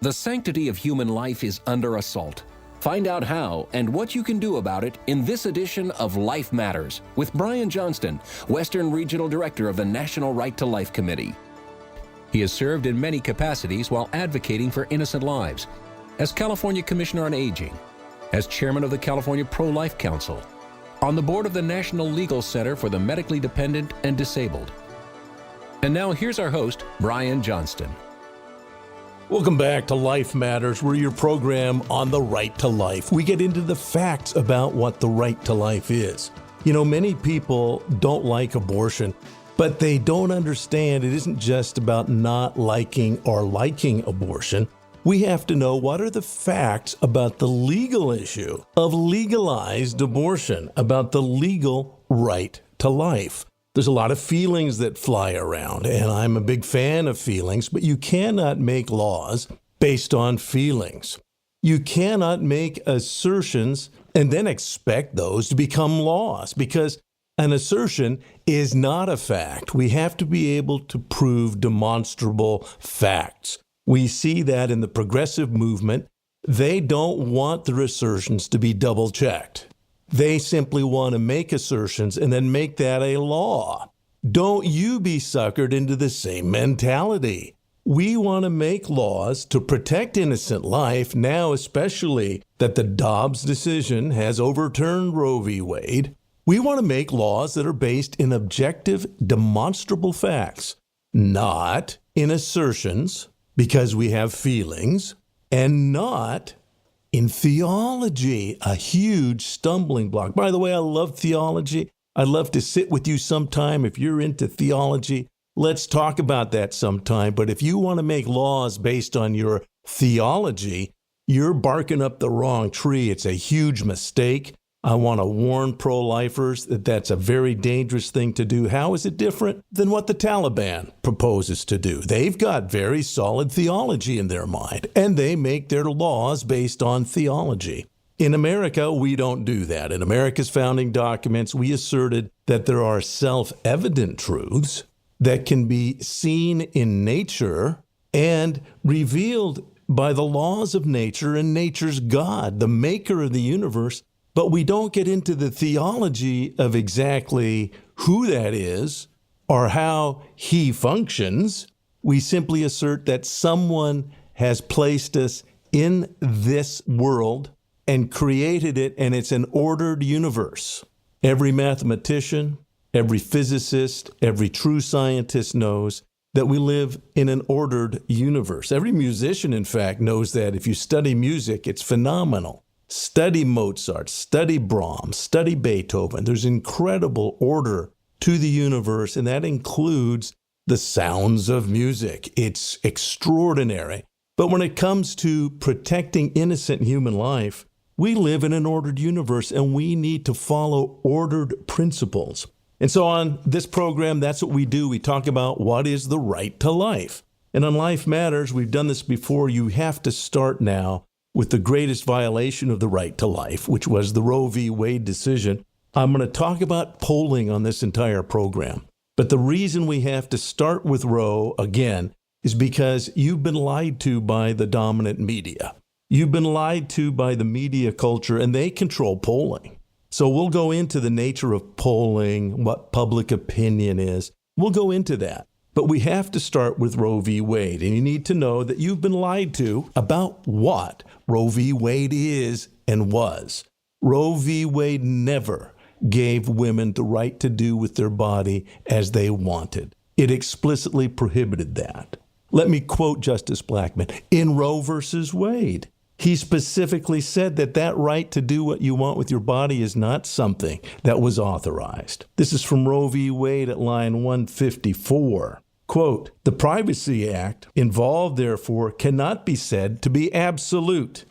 The sanctity of human life is under assault. Find out how and what you can do about it in this edition of Life Matters with Brian Johnston, Western Regional Director of the National Right to Life Committee. He has served in many capacities while advocating for innocent lives, as California Commissioner on Aging, as Chairman of the California Pro-Life Council, on the board of the National Legal Center for the Medically Dependent and Disabled. And now here's our host, Brian Johnston. Welcome back to Life Matters. We're your program on the right to life. We get into the facts about what the right to life is. You know, many people don't like abortion, but they don't understand it isn't just about not liking or liking abortion. We have to know what are the facts about the legal issue of legalized abortion, about the legal right to life. There's a lot of feelings that fly around, and I'm a big fan of feelings, but you cannot make laws based on feelings. You cannot make assertions and then expect those to become laws, because an assertion is not a fact. We have to be able to prove demonstrable facts. We see that in the progressive movement. They don't want their assertions to be double-checked. They simply want to make assertions and then make that a law. Don't you be suckered into the same mentality. We want to make laws to protect innocent life, now especially that the Dobbs decision has overturned Roe v. Wade. We want to make laws that are based in objective, demonstrable facts, not in assertions because we have feelings, and not in theology, a huge stumbling block. By the way, I love theology. I'd love to sit with you sometime. If you're into theology, let's talk about that sometime. But if you want to make laws based on your theology, you're barking up the wrong tree. It's a huge mistake. I want to warn pro-lifers that that's a very dangerous thing to do. How is it different than what the Taliban proposes to do? They've got very solid theology in their mind, and they make their laws based on theology. In America, we don't do that. In America's founding documents, we asserted that there are self-evident truths that can be seen in nature and revealed by the laws of nature and nature's God, the maker of the universe. But we don't get into the theology of exactly who that is or how he functions. We simply assert that someone has placed us in this world and created it, and it's an ordered universe. Every mathematician, every physicist, every true scientist knows that we live in an ordered universe. Every musician, in fact, knows that. If you study music, it's phenomenal. Study Mozart, study Brahms, study Beethoven. There's incredible order to the universe, and that includes the sounds of music. It's extraordinary. But when it comes to protecting innocent human life, we live in an ordered universe, and we need to follow ordered principles. And so on this program, that's what we do. We talk about what is the right to life. And on Life Matters, we've done this before. You have to start now with the greatest violation of the right to life, which was the Roe v. Wade decision. I'm going to talk about polling on this entire program. But the reason we have to start with Roe, again, is because you've been lied to by the dominant media. You've been lied to by the media culture, and they control polling. So we'll go into the nature of polling, what public opinion is. We'll go into that. But we have to start with Roe v. Wade, and you need to know that you've been lied to about what Roe v. Wade is and was. Roe v. Wade never gave women the right to do with their body as they wanted. It explicitly prohibited that. Let me quote Justice Blackmun. In Roe versus Wade, he specifically said that that right to do what you want with your body is not something that was authorized. This is from Roe v. Wade at line 154. Quote, the Privacy Act involved, therefore, cannot be said to be absolute.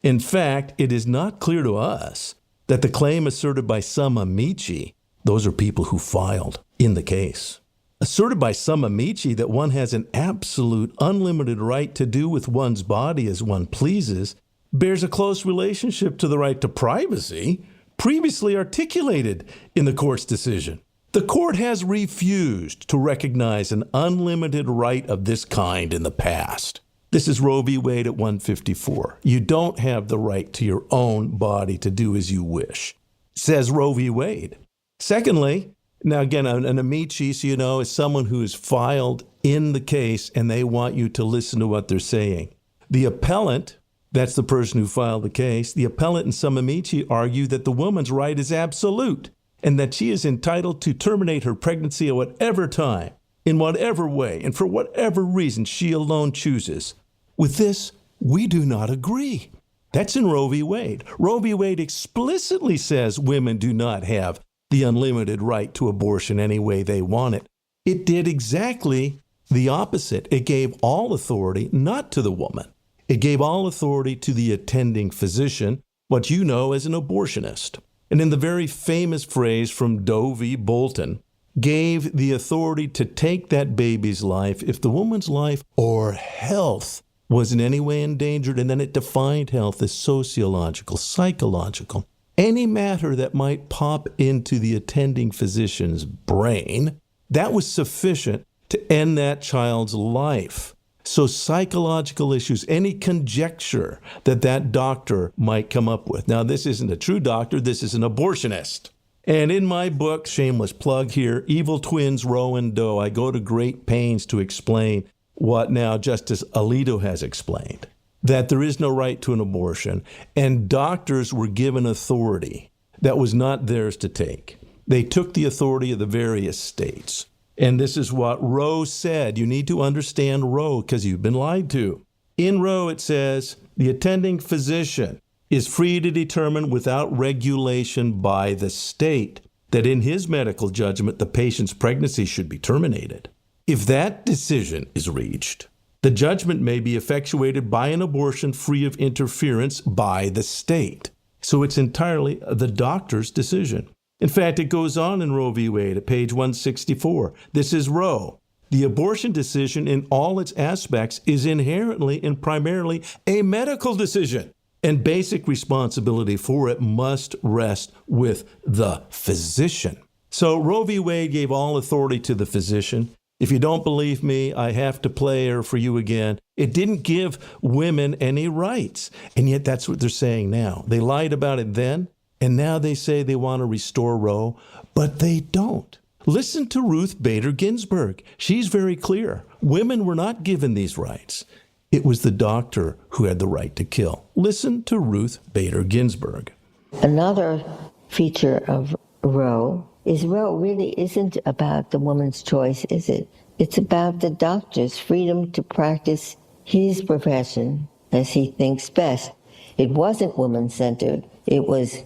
In fact, it is not clear to us that the claim asserted by some amici, those are people who filed in the case, asserted by some amici that one has an absolute, unlimited right to do with one's body as one pleases, bears a close relationship to the right to privacy previously articulated in the court's decision. The court has refused to recognize an unlimited right of this kind in the past. This is Roe v. Wade at 154. You don't have the right to your own body to do as you wish, says Roe v. Wade. Secondly, now again, an amici, so you know, is someone who is filed in the case and they want you to listen to what they're saying. The appellant, that's the person who filed the case, the appellant and some amici argue that the woman's right is absolute and that she is entitled to terminate her pregnancy at whatever time, in whatever way, and for whatever reason she alone chooses. With this, we do not agree. That's in Roe v. Wade. Roe v. Wade explicitly says women do not have the unlimited right to abortion any way they want it. It did exactly the opposite. It gave all authority not to the woman. It gave all authority to the attending physician, what you know as an abortionist. And in the very famous phrase from Doe v. Bolton, gave the authority to take that baby's life if the woman's life or health was in any way endangered, and then it defined health as sociological, psychological, any matter that might pop into the attending physician's brain, that was sufficient to end that child's life. So psychological issues, any conjecture that doctor might come up with. Now, this isn't a true doctor, this is an abortionist. And in my book, shameless plug here, Evil Twins, Roe and Doe, I go to great pains to explain what now Justice Alito has explained, that there is no right to an abortion, and doctors were given authority that was not theirs to take. They took the authority of the various states. And this is what Roe said. You need to understand Roe because you've been lied to. In Roe, it says, the attending physician is free to determine without regulation by the state that in his medical judgment, the patient's pregnancy should be terminated. If that decision is reached, the judgment may be effectuated by an abortion free of interference by the state. So it's entirely the doctor's decision. In fact, it goes on in Roe v. Wade at page 164. This is Roe. The abortion decision in all its aspects is inherently and primarily a medical decision, and basic responsibility for it must rest with the physician. So Roe v. Wade gave all authority to the physician. If you don't believe me, I have to play her for you again. It didn't give women any rights, and yet that's what they're saying now. They lied about it then, and now they say they want to restore Roe, but they don't. Listen to Ruth Bader Ginsburg. She's very clear. Women were not given these rights. It was the doctor who had the right to kill. Listen to Ruth Bader Ginsburg. Another feature of Roe is Roe really isn't about the woman's choice, is it? It's about the doctor's freedom to practice his profession as he thinks best. It wasn't woman-centered. It was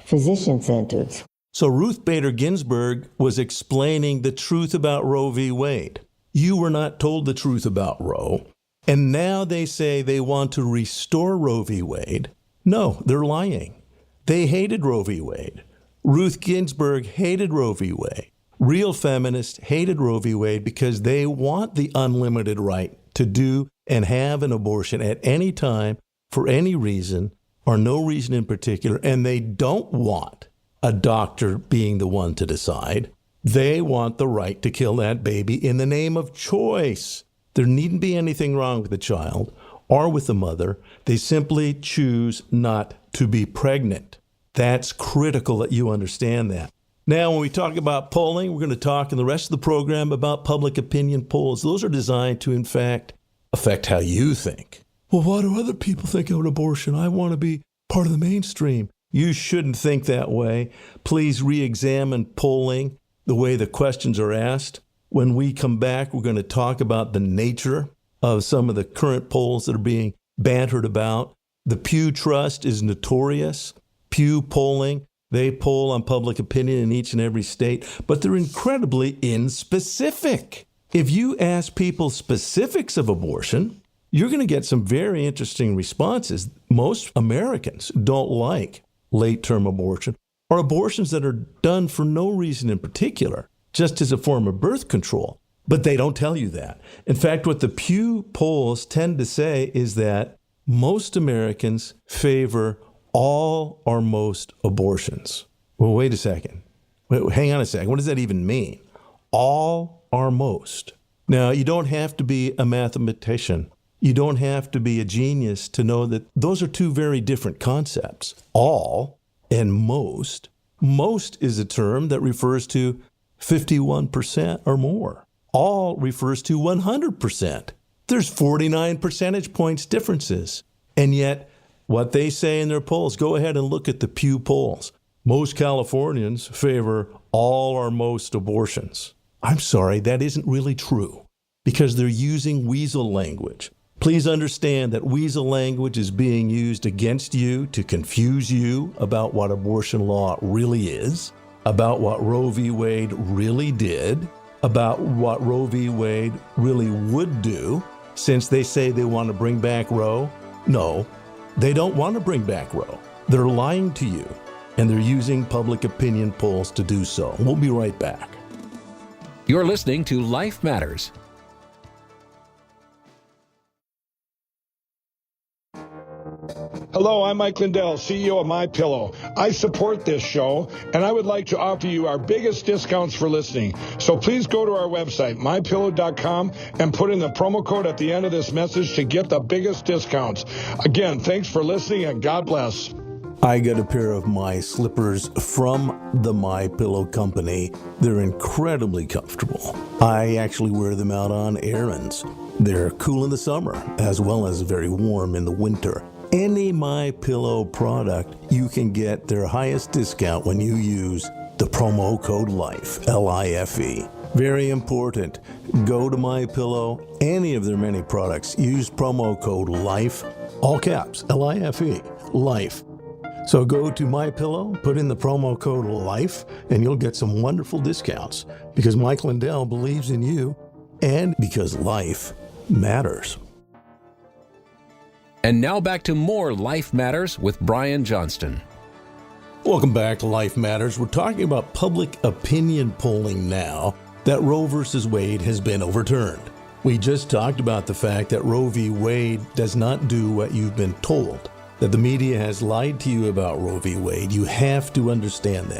physician-centered. So Ruth Bader Ginsburg was explaining the truth about Roe v. Wade. You were not told the truth about Roe, and now they say they want to restore Roe v. Wade. No, they're lying. They hated Roe v. Wade. Ruth Ginsburg hated Roe v. Wade. Real feminists hated Roe v. Wade because they want the unlimited right to do and have an abortion at any time, for any reason, or no reason in particular, and they don't want a doctor being the one to decide. They want the right to kill that baby in the name of choice. There needn't be anything wrong with the child or with the mother. They simply choose not to be pregnant. That's critical that you understand that. Now, when we talk about polling, we're going to talk in the rest of the program about public opinion polls. Those are designed to, in fact, affect how you think. Well, what do other people think of an abortion? I want to be part of the mainstream. You shouldn't think that way. Please re-examine polling, the way the questions are asked. When we come back, we're going to talk about the nature of some of the current polls that are being bantered about. The Pew Trust is notorious. Pew polling, they poll on public opinion in each and every state, but they're incredibly inspecific. If you ask people specifics of abortion, you're going to get some very interesting responses. Most Americans don't like late-term abortion or abortions that are done for no reason in particular, just as a form of birth control. But they don't tell you that. In fact, what the Pew polls tend to say is that most Americans favor all or most abortions. Well, wait a second. Hang on a second. What does that even mean? All or most. Now, you don't have to be a mathematician You don't have to be a genius to know that those are two very different concepts. All and most. Most is a term that refers to 51% or more. All refers to 100%. There's 49 percentage points differences. And yet, what they say in their polls, go ahead and look at the Pew polls. Most Californians favor all or most abortions. I'm sorry, that isn't really true because they're using weasel language. Please understand that weasel language is being used against you to confuse you about what abortion law really is, about what Roe v. Wade really did, about what Roe v. Wade really would do, since they say they want to bring back Roe. No, they don't want to bring back Roe. They're lying to you, and they're using public opinion polls to do so. We'll be right back. You're listening to Life Matters. Hello, I'm Mike Lindell, CEO of MyPillow. I support this show, and I would like to offer you our biggest discounts for listening. So please go to our website, mypillow.com, and put in the promo code at the end of this message to get the biggest discounts. Again, thanks for listening, and God bless. I got a pair of my slippers from the MyPillow company. They're incredibly comfortable. I actually wear them out on errands. They're cool in the summer, as well as very warm in the winter. Any MyPillow product, you can get their highest discount when you use the promo code LIFE, L-I-F-E. Very important. Go to MyPillow, any of their many products, use promo code LIFE, all caps, L-I-F-E, LIFE. So go to MyPillow, put in the promo code LIFE, and you'll get some wonderful discounts because Mike Lindell believes in you and because life matters. And now back to more Life Matters with Brian Johnston. Welcome back to Life Matters. We're talking about public opinion polling now that Roe v. Wade has been overturned. We just talked about the fact that Roe v. Wade does not do what you've been told, that the media has lied to you about Roe v. Wade. You have to understand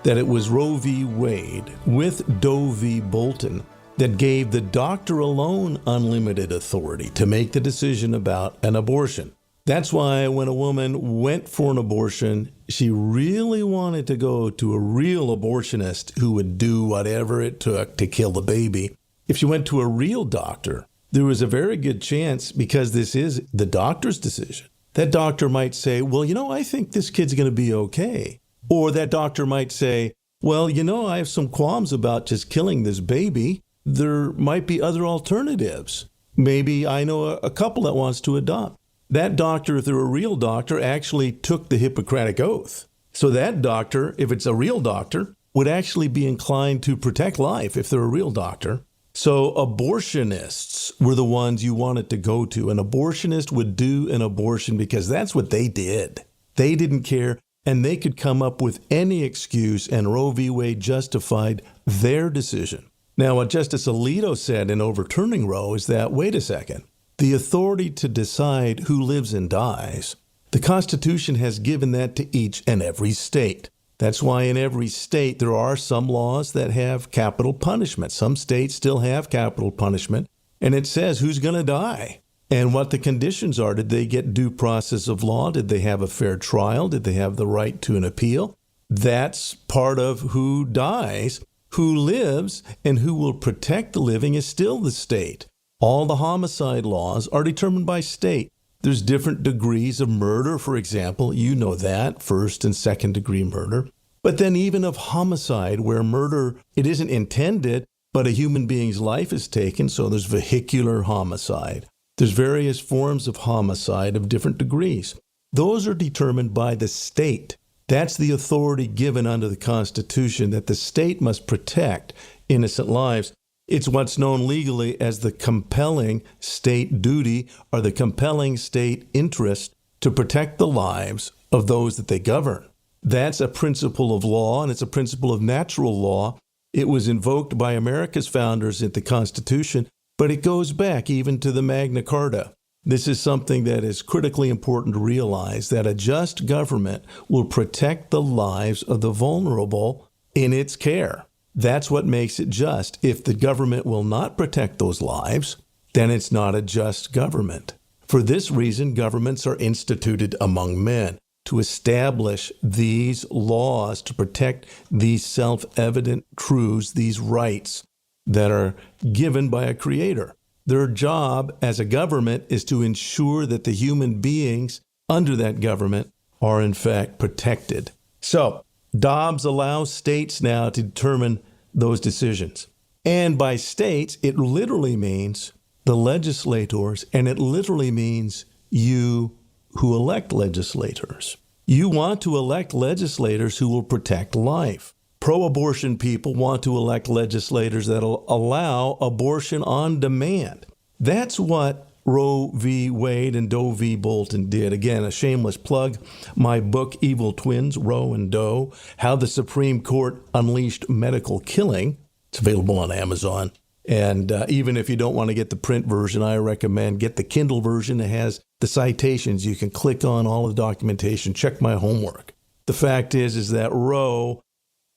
that it was Roe v. Wade with Doe v. Bolton that gave the doctor alone unlimited authority to make the decision about an abortion. That's why when a woman went for an abortion, she really wanted to go to a real abortionist who would do whatever it took to kill the baby. If she went to a real doctor, there was a very good chance, because this is the doctor's decision, that doctor might say, well, I think this kid's going to be okay. Or that doctor might say, well, I have some qualms about just killing this baby. There might be other alternatives. Maybe I know a couple that wants to adopt. That doctor, if they're a real doctor, actually took the Hippocratic Oath. So that doctor, if it's a real doctor, would actually be inclined to protect life if they're a real doctor. So abortionists were the ones you wanted to go to. An abortionist would do an abortion because that's what they did. They didn't care, and they could come up with any excuse, and Roe v. Wade justified their decision. Now, what Justice Alito said in overturning Roe is that, wait a second, the authority to decide who lives and dies, the Constitution has given that to each and every state. That's why in every state there are some laws that have capital punishment. Some states still have capital punishment, and it says who's going to die and what the conditions are. Did they get due process of law? Did they have a fair trial? Did they have the right to an appeal? That's part of who dies. Who lives and who will protect the living is still the state. All the homicide laws are determined by state. There's different degrees of murder, for example. You know that, first and second degree murder. But then even of homicide, where murder, it isn't intended, but a human being's life is taken, so there's vehicular homicide. There's various forms of homicide of different degrees. Those are determined by the state. That's the authority given under the Constitution, that the state must protect innocent lives. It's what's known legally as the compelling state duty or the compelling state interest to protect the lives of those that they govern. That's a principle of law, and it's a principle of natural law. It was invoked by America's founders in the Constitution, but it goes back even to the Magna Carta. This is something that is critically important to realize, that a just government will protect the lives of the vulnerable in its care. That's what makes it just. If the government will not protect those lives, then it's not a just government. For this reason, governments are instituted among men to establish these laws to protect these self-evident truths, these rights that are given by a creator. Their job as a government is to ensure that the human beings under that government are in fact protected. So, Dobbs allows states now to determine those decisions. And by states, it literally means the legislators, and it literally means you who elect legislators. You want to elect legislators who will protect life. Pro-abortion people want to elect legislators that will allow abortion on demand. That's what Roe v. Wade and Doe v. Bolton did. Again, a shameless plug. My book, Evil Twins, Roe and Doe, How the Supreme Court Unleashed Medical Killing. It's available on Amazon. And even if you don't want to get the print version, I recommend get the Kindle version. It has the citations. You can click on all the documentation, check my homework. The fact is that Roe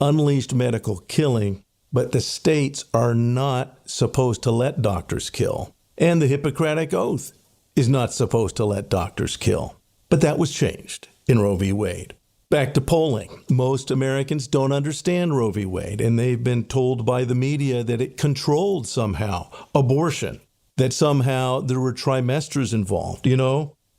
unleashed medical killing, but the states are not supposed to let doctors kill. And the Hippocratic Oath is not supposed to let doctors kill. But that was changed in Roe v. Wade. Back to polling. Most Americans don't understand Roe v. Wade, and they've been told by the media that it controlled somehow abortion, that somehow there were trimesters involved,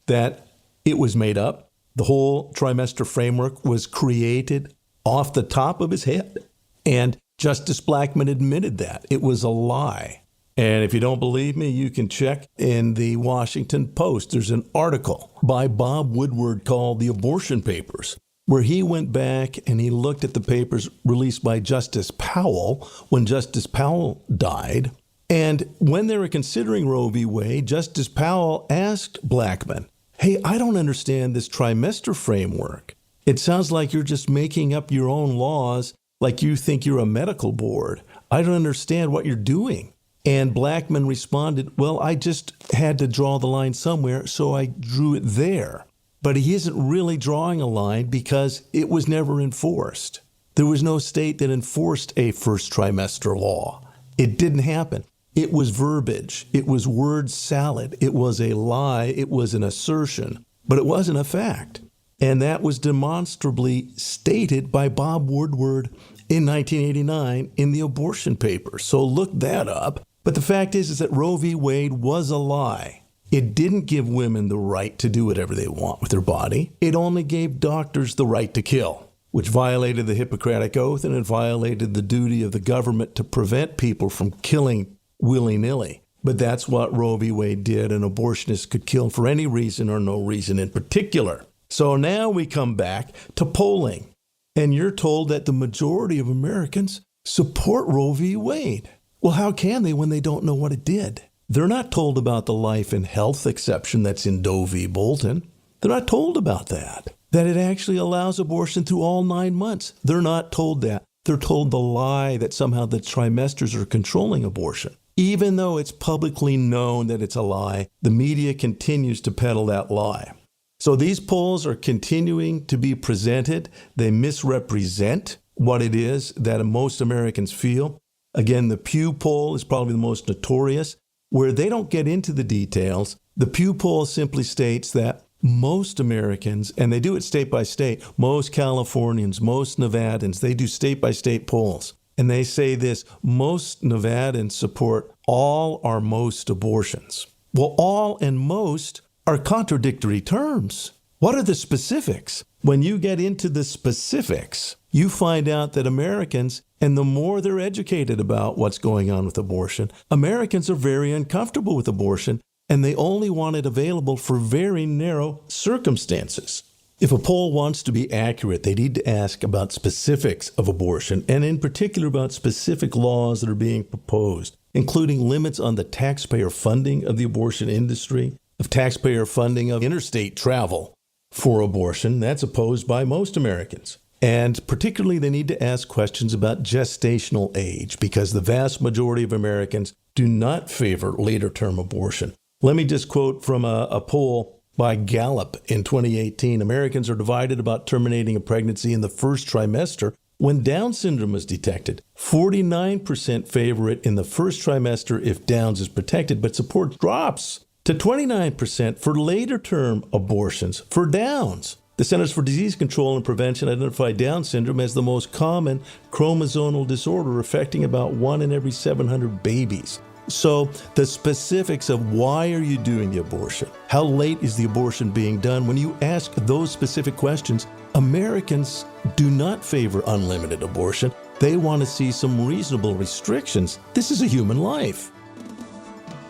that it was made up. The whole trimester framework was created off the top of his head. And Justice Blackmun admitted that. It was a lie. And if you don't believe me, you can check in the Washington Post. There's an article by Bob Woodward called The Abortion Papers, where he went back and he looked at the papers released by Justice Powell when Justice Powell died. And when they were considering Roe v. Wade, Justice Powell asked Blackmun, hey, I don't understand this trimester framework. It sounds like you're just making up your own laws like you think you're a medical board. I don't understand what you're doing. And Blackmun responded, well, I just had to draw the line somewhere, so I drew it there. But he isn't really drawing a line because it was never enforced. There was no state that enforced a first trimester law. It didn't happen. It was verbiage. It was word salad. It was a lie. It was an assertion. But it wasn't a fact. And that was demonstrably stated by Bob Woodward in 1989 in the abortion papers. So look that up. But the fact is that Roe v. Wade was a lie. It didn't give women the right to do whatever they want with their body. It only gave doctors the right to kill, which violated the Hippocratic Oath, and it violated the duty of the government to prevent people from killing willy-nilly. But that's what Roe v. Wade did. An abortionist could kill for any reason or no reason in particular. So now we come back to polling, and you're told that the majority of Americans support Roe v. Wade. Well, how can they when they don't know what it did? They're not told about the life and health exception that's in Doe v. Bolton. They're not told about that it actually allows abortion through all 9 months. They're not told that. They're told the lie that somehow the trimesters are controlling abortion. Even though it's publicly known that it's a lie, the media continues to peddle that lie. So these polls are continuing to be presented. They misrepresent what it is that most Americans feel. Again, the Pew poll is probably the most notorious, where they don't get into the details. The Pew poll simply states that most Americans, and they do it state by state, most Californians, most Nevadans, they do state by state polls. And they say this, most Nevadans support all or most abortions. Well, all and most are contradictory terms. What are the specifics? When you get into the specifics, you find out that Americans, and the more they're educated about what's going on with abortion, Americans are very uncomfortable with abortion, and they only want it available for very narrow circumstances. If a poll wants to be accurate, they need to ask about specifics of abortion, and in particular about specific laws that are being proposed, including limits on the taxpayer funding of the abortion industry, of taxpayer funding of interstate travel for abortion. That's opposed by most Americans. And particularly, they need to ask questions about gestational age, because the vast majority of Americans do not favor later-term abortion. Let me just quote from a poll by Gallup in 2018. Americans are divided about terminating a pregnancy in the first trimester, When Down syndrome is detected, 49% favor it in the first trimester if Downs is protected, but support drops to 29% for later term abortions for Downs. The Centers for Disease Control and Prevention identified Down syndrome as the most common chromosomal disorder affecting about 1 in every 700 babies. So the specifics of why are you doing the abortion? How late is the abortion being done? When you ask those specific questions, Americans do not favor unlimited abortion. They want to see some reasonable restrictions. This is a human life.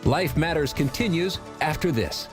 Life Matters continues after this.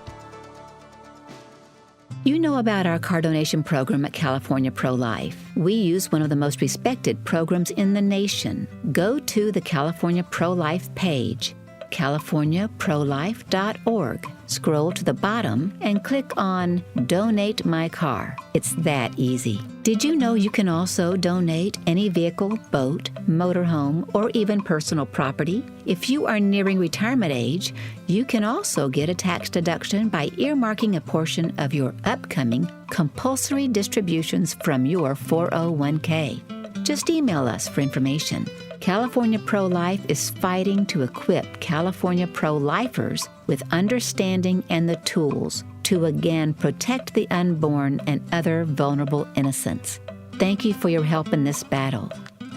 You know about our car donation program at California Pro-Life. We use one of the most respected programs in the nation. Go to the California Pro-Life page, californiaprolife.org. Scroll to the bottom and click on Donate My Car. It's that easy. Did you know you can also donate any vehicle, boat, motorhome, or even personal property? If you are nearing retirement age, you can also get a tax deduction by earmarking a portion of your upcoming compulsory distributions from your 401k. Just email us for information. California Pro-Life is fighting to equip California pro-lifers with understanding and the tools to again protect the unborn and other vulnerable innocents. Thank you for your help in this battle.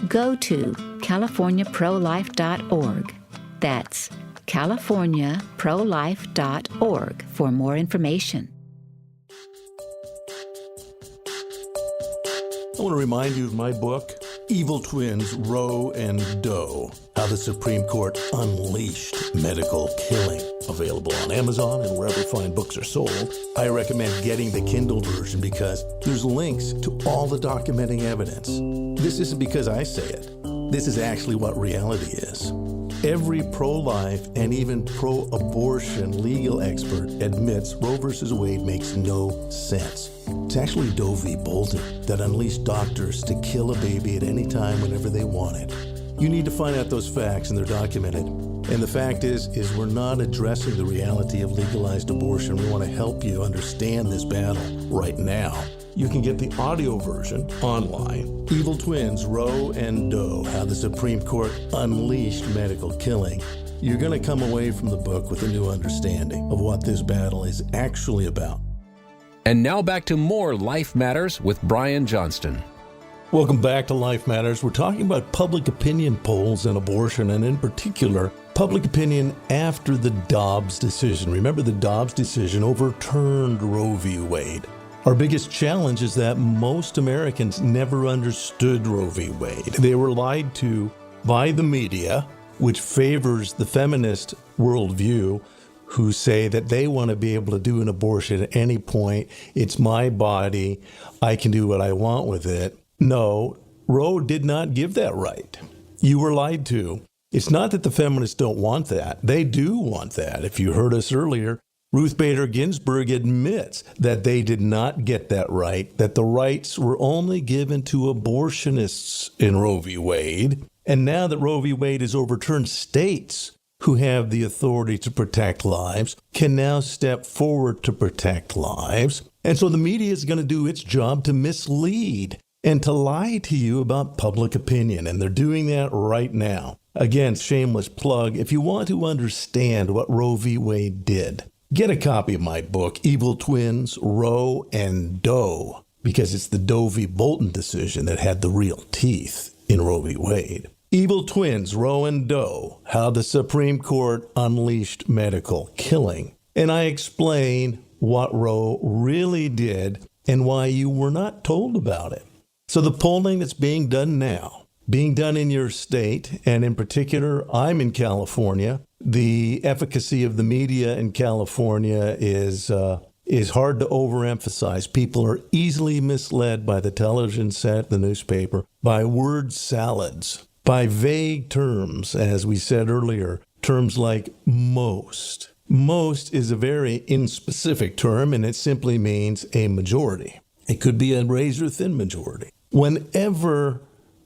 Go to californiaprolife.org. That's californiaprolife.org for more information. I want to remind you of my book, Evil Twins, Roe and Doe, How the Supreme Court Unleashed Medical Killing. Available on Amazon and wherever fine books are sold. I recommend getting the Kindle version because there's links to all the documenting evidence. This isn't because I say it. This is actually what reality is. Every pro-life and even pro-abortion legal expert admits Roe v. Wade makes no sense. It's actually Doe v. Bolton that unleashed doctors to kill a baby at any time whenever they wanted. You need to find out those facts, and they're documented. And the fact is we're not addressing the reality of legalized abortion. We want to help you understand this battle right now. You can get the audio version online. Evil Twins, Roe and Doe, How the Supreme Court Unleashed Medical Killing. You're going to come away from the book with a new understanding of what this battle is actually about. And now back to more Life Matters with Brian Johnston. Welcome back to Life Matters. We're talking about public opinion polls and abortion, and in particular, public opinion after the Dobbs decision. Remember, the Dobbs decision overturned Roe v. Wade. Our biggest challenge is that most Americans never understood Roe v. Wade. They were lied to by the media, which favors the feminist worldview, who say that they want to be able to do an abortion at any point. It's my body. I can do what I want with it. No, Roe did not give that right. You were lied to. It's not that the feminists don't want that. They do want that. If you heard us earlier, Ruth Bader Ginsburg admits that they did not get that right, that the rights were only given to abortionists in Roe v. Wade. And now that Roe v. Wade is overturned, states who have the authority to protect lives can now step forward to protect lives. And so the media is going to do its job to mislead and to lie to you about public opinion. And they're doing that right now. Again, shameless plug. If you want to understand what Roe v. Wade did, get a copy of my book, Evil Twins, Roe and Doe, because it's the Doe v. Bolton decision that had the real teeth in Roe v. Wade. Evil Twins, Roe and Doe, How the Supreme Court Unleashed Medical Killing. And I explain what Roe really did and why you were not told about it. So the polling that's being done now, being done in your state, and in particular, I'm in California. The efficacy of the media in California is hard to overemphasize. People are easily misled by the television set, the newspaper, by word salads, by vague terms, as we said earlier, terms like most. Most is a very inspecific term, and it simply means a majority. It could be a razor-thin majority. Whenever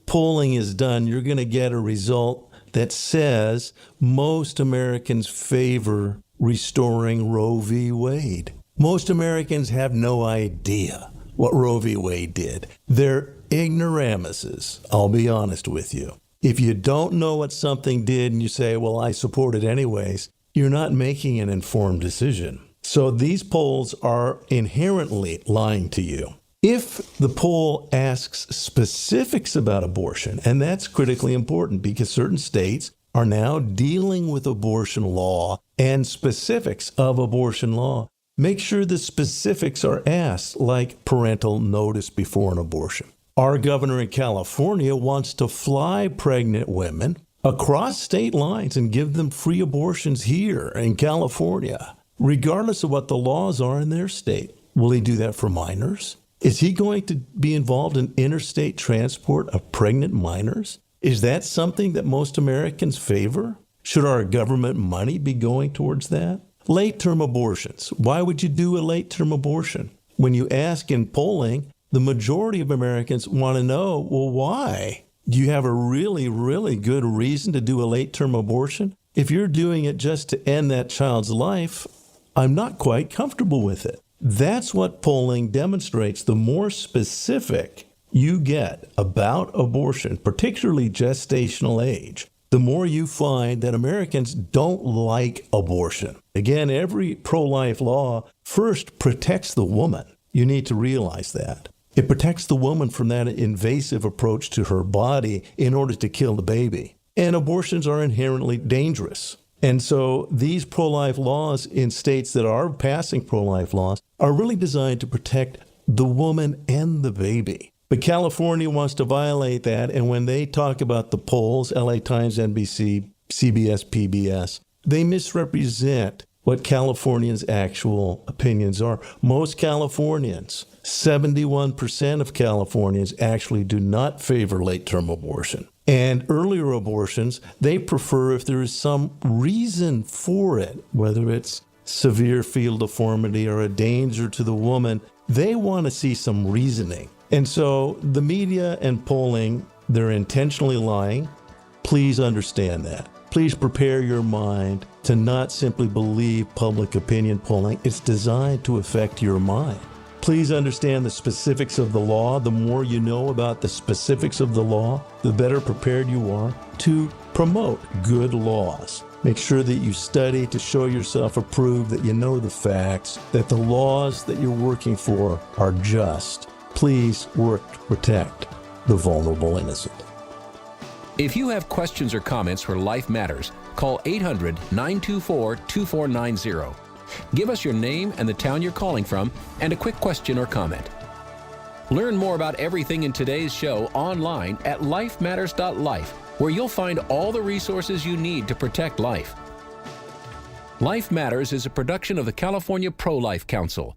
polling is done, you're going to get a result that says most Americans favor restoring Roe v. Wade. Most Americans have no idea what Roe v. Wade did. They're ignoramuses, I'll be honest with you. If you don't know what something did and you say, well, I support it anyways, you're not making an informed decision. So these polls are inherently lying to you. If the poll asks specifics about abortion, and that's critically important because certain states are now dealing with abortion law and specifics of abortion law, make sure the specifics are asked, like parental notice before an abortion. Our governor in California wants to fly pregnant women across state lines and give them free abortions here in California, regardless of what the laws are in their state. Will he do that for minors? Is he going to be involved in interstate transport of pregnant minors? Is that something that most Americans favor? Should our government money be going towards that? Late-term abortions. Why would you do a late-term abortion? When you ask in polling, the majority of Americans want to know, well, why? Do you have a really, really good reason to do a late-term abortion? If you're doing it just to end that child's life, I'm not quite comfortable with it. That's what polling demonstrates. The more specific you get about abortion, particularly gestational age, the more you find that Americans don't like abortion. Again, every pro-life law first protects the woman. You need to realize that. It protects the woman from that invasive approach to her body in order to kill the baby. And abortions are inherently dangerous. And so these pro-life laws in states that are passing pro-life laws are really designed to protect the woman and the baby. But California wants to violate that, and when they talk about the polls, LA Times, NBC, CBS, PBS, they misrepresent what Californians' actual opinions are. Most Californians, 71% of Californians actually do not favor late-term abortion. And earlier abortions, they prefer if there is some reason for it, whether it's severe fetal deformity or a danger to the woman, they want to see some reasoning. And so the media and polling, they're intentionally lying. Please understand that. Please prepare your mind to not simply believe public opinion polling. It's designed to affect your mind. Please understand the specifics of the law. The more you know about the specifics of the law, the better prepared you are to promote good laws. Make sure that you study to show yourself approved, that you know the facts, that the laws that you're working for are just. Please work to protect the vulnerable innocent. If you have questions or comments for Life Matters, call 800-924-2490. Give us your name and the town you're calling from and a quick question or comment. Learn more about everything in today's show online at lifematters.life, where you'll find all the resources you need to protect life. Life Matters is a production of the California Pro-Life Council.